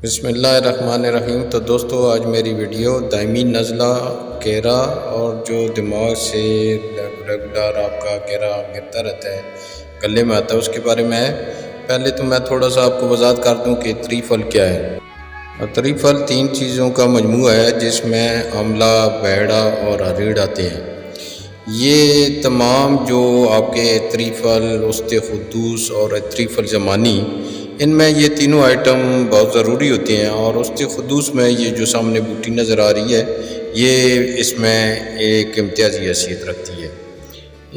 بسم اللہ الرحمن الرحیم۔ تو دوستو آج میری ویڈیو دائمی نزلہ کیرا اور جو دماغ سے ریگولر آپ کا کیرا گرتا رہتا ہے، گلے میں آتا ہے، اس کے بارے میں ہے۔ پہلے تو میں تھوڑا سا آپ کو وضاحت کر دوں کہ عطری پھل کیا ہے۔ عطری پھل 3 چیزوں کا مجموعہ ہے جس میں آملہ، بیڑا اور ہریڑ آتے ہیں۔ یہ تمام جو آپ کے عطری پھل، وسط خدوس اور عطری پھل زمانی، ان میں یہ تینوں آئٹم بہت ضروری ہوتے ہیں، اور وسط خدوس میں یہ جو سامنے بوٹی نظر آ رہی ہے، یہ اس میں ایک امتیازی حیثیت رکھتی ہے۔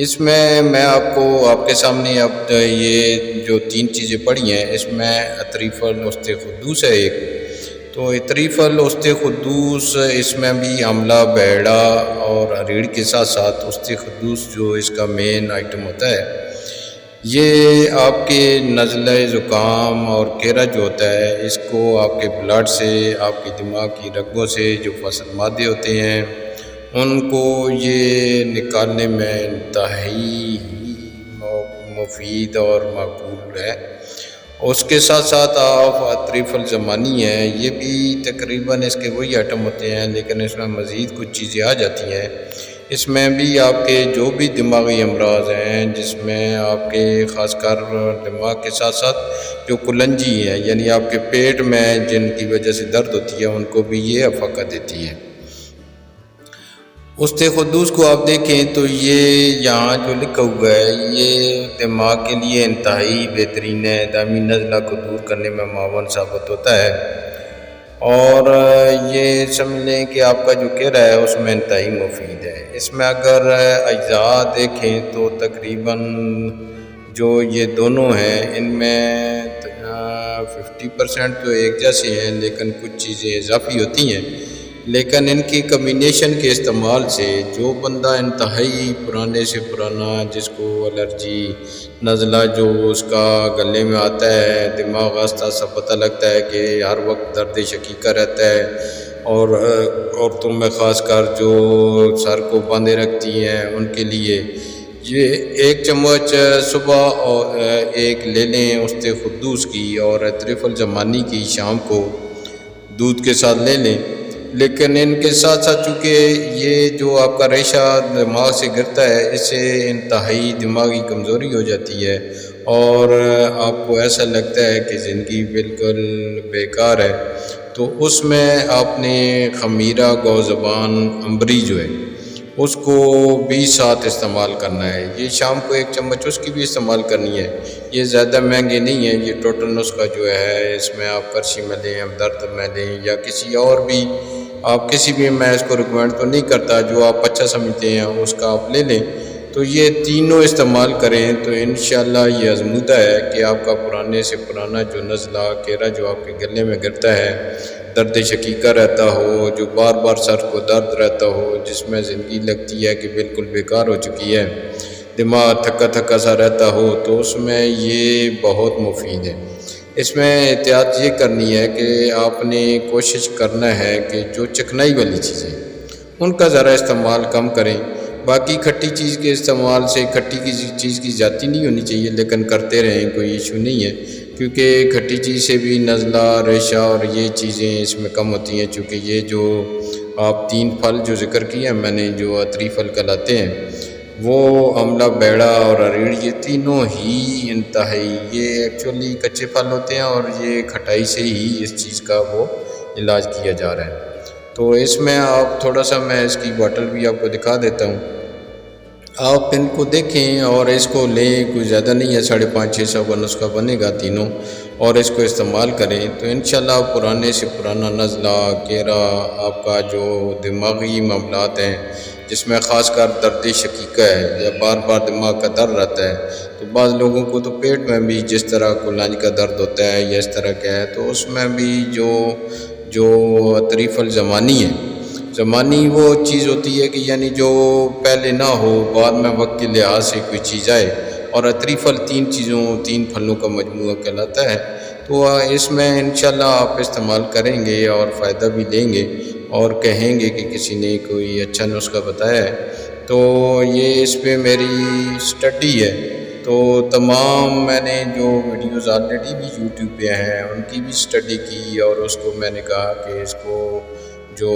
اس میں آپ کے سامنے اب یہ جو 3 چیزیں پڑھی ہیں، اس میں عطری پھل وسط خدوس ہے ایک، تو عطری پھل وسط خدوس، اس میں بھی آملہ، بیڑا اور ہریڑ کے ساتھ ساتھ وسط خدوس جو اس کا مین آئٹم ہوتا ہے، یہ آپ کے نزلہ زکام اور کیرا جو ہوتا ہے، اس کو آپ کے بلڈ سے، آپ کے دماغ کی رگوں سے جو فاسد مادے ہوتے ہیں، ان کو یہ نکالنے میں انتہائی مفید اور مقبول ہے۔ اس کے ساتھ ساتھ آپ عطری پھل زمانی ہیں، یہ بھی تقریباً اس کے وہی آئٹم ہوتے ہیں، لیکن اس میں مزید کچھ چیزیں آ جاتی ہیں۔ اس میں بھی آپ کے جو بھی دماغی امراض ہیں، جس میں آپ کے خاص کر دماغ کے ساتھ ساتھ جو کلنجی ہیں، یعنی آپ کے پیٹ میں جن کی وجہ سے درد ہوتی ہے، ان کو بھی یہ افاقہ دیتی ہے۔ وسط خدوس کو آپ دیکھیں تو یہ یہاں جو لکھا ہوا ہے، یہ دماغ کے لیے انتہائی بہترین ہے، دائمی نزلہ کو دور کرنے میں معاون ثابت ہوتا ہے، اور یہ سمجھ لیں کہ آپ کا جو کیرا ہے اس میں انتہائی مفید ہے۔ اس میں اگر اجزاء دیکھیں تو تقریباً جو یہ دونوں ہیں، ان میں 50% تو ایک جیسی ہیں، لیکن کچھ چیزیں اضافی ہوتی ہیں، لیکن ان کی کمبینیشن کے استعمال سے جو بندہ انتہائی پرانے سے پرانا، جس کو الرجی، نزلہ جو اس کا گلے میں آتا ہے، دماغ آہستہ آہستہ پتہ لگتا ہے کہ ہر وقت درد شقیقہ رہتا ہے، اور عورتوں میں خاص کر جو سر کو باندھے رکھتی ہیں، ان کے لیے یہ 1 چمچ صبح اور ایک لے لیں وسط خدوس کی، اور عطری پھل زمانی کی شام کو دودھ کے ساتھ لے لیں۔ لیکن ان کے ساتھ ساتھ چونکہ یہ جو آپ کا ریشہ دماغ سے گرتا ہے، اس سے انتہائی دماغی کمزوری ہو جاتی ہے، اور آپ کو ایسا لگتا ہے کہ زندگی بالکل بیکار ہے، تو اس میں آپ نے خمیرہ گو زبان امبری جو ہے، اس کو بھی ساتھ استعمال کرنا ہے۔ یہ شام کو 1 چمچ اس کی بھی استعمال کرنی ہے۔ یہ زیادہ مہنگے نہیں ہیں، یہ ٹوٹل نسخہ جو ہے، اس میں آپ کرچی میں لیں، ہمدرد میں لیں، یا کسی اور بھی، آپ کسی بھی، میں اس کو ریکمینڈ تو نہیں کرتا، جو آپ اچھا سمجھتے ہیں اس کا آپ لے لیں۔ تو یہ تینوں استعمال کریں تو انشاءاللہ یہ آزمودہ ہے کہ آپ کا پرانے سے پرانا جو نزلہ کیرا جو آپ کے گلے میں گرتا ہے، درد شقیقہ رہتا ہو، جو بار بار سر کو درد رہتا ہو، جس میں زندگی لگتی ہے کہ بالکل بیکار ہو چکی ہے، دماغ تھکا تھکا سا رہتا ہو، تو اس میں یہ بہت مفید ہے۔ اس میں احتیاط یہ کرنی ہے کہ آپ نے کوشش کرنا ہے کہ جو چکنائی والی چیزیں، ان کا ذرا استعمال کم کریں۔ باقی کھٹی چیز کے استعمال سے، کھٹی کی چیز کی زیادتی نہیں ہونی چاہیے، لیکن کرتے رہیں، کوئی ایشو نہیں ہے، کیونکہ کھٹی چیز سے بھی نزلہ، ریشہ اور یہ چیزیں اس میں کم ہوتی ہیں، چونکہ یہ جو آپ 3 پھل جو ذکر کیے ہیں میں نے، جو عطری پھل کہلاتے ہیں، وہ آملہ، بیڑا اور ہریڑ، یہ تینوں ہی انتہائی، یہ ایکچولی کچے پھل ہوتے ہیں، اور یہ کھٹائی سے ہی اس چیز کا وہ علاج کیا جا رہا ہے۔ تو اس میں آپ تھوڑا سا، میں اس کی باٹل بھی آپ کو دکھا دیتا ہوں، آپ ان کو دیکھیں اور اس کو لیں، کوئی زیادہ نہیں ہے، 550-600 کا نسخہ بنے گا تینوں، اور اس کو استعمال کریں تو انشاءاللہ پرانے سے پرانا نزلہ کیرا، آپ کا جو دماغی معاملات ہیں، جس میں خاص کر درد شقیقہ ہے، یا بار بار دماغ کا درد رہتا ہے، تو بعض لوگوں کو تو پیٹ میں بھی جس طرح کلنج کا درد ہوتا ہے یا اس طرح کا ہے، تو اس میں بھی جو عطری پھل زمانی ہے، زمانی وہ چیز ہوتی ہے کہ یعنی جو پہلے نہ ہو، بعد میں وقت کے لحاظ سے کوئی چیز آئے، اور عطری پھل 3 پھلوں کا مجموعہ کہلاتا ہے۔ تو اس میں انشاءاللہ آپ استعمال کریں گے اور فائدہ بھی لیں گے، اور کہیں گے کہ کسی نے کوئی اچھا نسخہ بتایا ہے۔ تو یہ اس پہ میری سٹڈی ہے، تو تمام میں نے جو ویڈیوز آلریڈی بھی یوٹیوب پہ ہیں ان کی بھی اسٹڈی کی، اور اس کو میں نے کہا کہ اس کو جو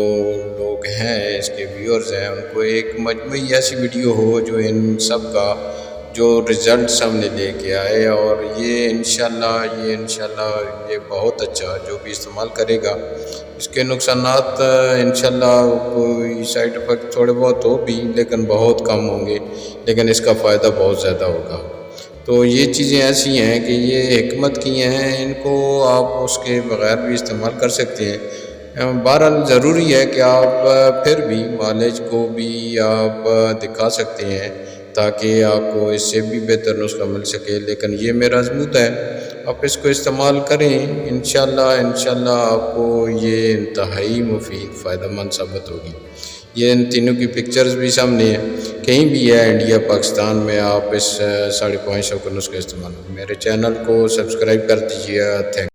لوگ ہیں اس کے ویورز ہیں ان کو ایک مجموعی ایسی ویڈیو ہو جو ان سب کا جو رزلٹ سامنے لے کے آئے، اور یہ انشاءاللہ یہ بہت اچھا جو بھی استعمال کرے گا، اس کے نقصانات انشاءاللہ کوئی سائیڈ افیکٹ تھوڑے بہت ہو بھی لیکن بہت کم ہوں گے، لیکن اس کا فائدہ بہت زیادہ ہوگا۔ تو یہ چیزیں ایسی ہیں کہ یہ حکمت کی ہیں، ان کو آپ اس کے بغیر بھی استعمال کر سکتے ہیں۔ بہرحال ضروری ہے کہ آپ پھر بھی مالج کو بھی آپ دکھا سکتے ہیں تاکہ آپ کو اس سے بھی بہتر نسخہ مل سکے، لیکن یہ میرا ازموت ہے، آپ اس کو استعمال کریں، انشاءاللہ آپ کو یہ انتہائی مفید فائدہ مند ثابت ہوگی۔ یہ ان تینوں کی پکچرز بھی سامنے ہیں، کہیں بھی ہے انڈیا پاکستان میں آپ اس 550 کا نسخہ استعمال۔ میرے چینل کو سبسکرائب کر دیجیے۔ تھینک